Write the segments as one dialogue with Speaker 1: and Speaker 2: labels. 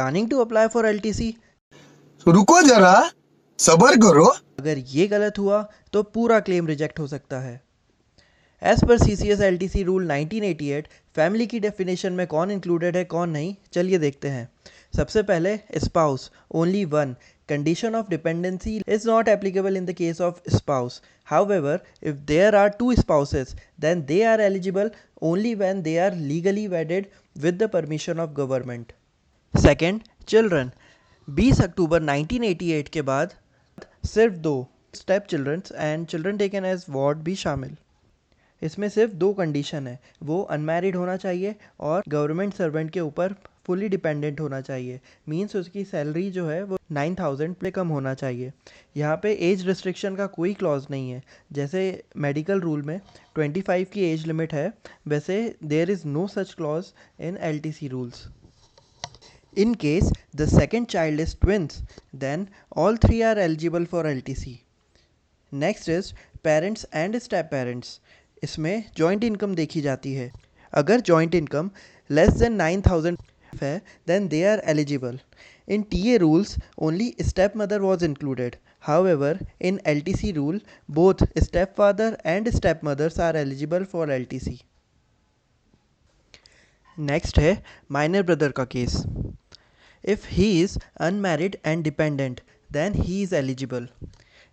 Speaker 1: Planning to apply for LTC?
Speaker 2: रुको जरा, सबर करो।
Speaker 1: अगर ये गलत हुआ तो पूरा क्लेम रिजेक्ट हो सकता है। एज पर CCS LTC रूल 1988, फैमिली की डेफिनेशन में कौन इंक्लूडेड है कौन नहीं, चलिए देखते हैं। सबसे पहले spouse, only one. Condition of dependency is not applicable in the case of spouse. However, if there are two spouses, then they are eligible only when they are legally wedded with the permission of government. Second, children. 20 अक्टूबर 1988 के बाद सिर्फ दो, step childrens and children taken as ward भी शामिल। इसमें सिर्फ दो कंडीशन है, वो अनमैरिड होना चाहिए और गवर्नमेंट सर्वेंट के ऊपर फुली डिपेंडेंट होना चाहिए। मींस उसकी सैलरी जो है वो 9,000 पे कम होना चाहिए। यहाँ पे एज रिस्ट्रिक्शन का कोई क्लॉज नहीं है। जैसे मेडिकल रूल में 25 की एज लिमिट है, वैसे there is no such clause in LTC रूल्स. In case the second child is twins, then all three are eligible for LTC. Next is parents and step parents. इसमें joint income देखी जाती है। अगर joint income less than 9,000 है, then they are eligible. In TA rules, only stepmother was included. However, in LTC rule, both stepfather and stepmothers are eligible for LTC. Next है minor brother का केस. If he is unmarried and dependent, then he is eligible.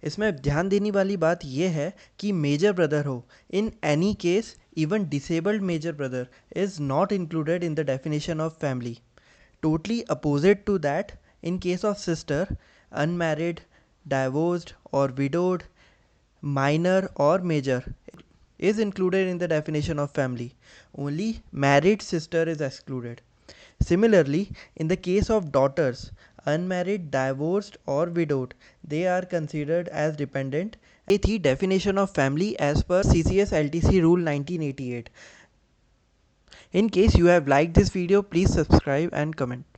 Speaker 1: इसमें ध्यान देने वाली बात यह है कि मेजर ब्रदर हो. In any case even disabled major brother is not included in the definition of family. Totally opposite to that, in case of sister, unmarried, divorced or widowed, minor or major is included in the definition of family. Only married sister is excluded. Similarly, in the case of daughters, unmarried, divorced or widowed, they are considered as dependent. ये थी definition of family as per CCS LTC rule 1988. In case you have liked this video, please subscribe and comment.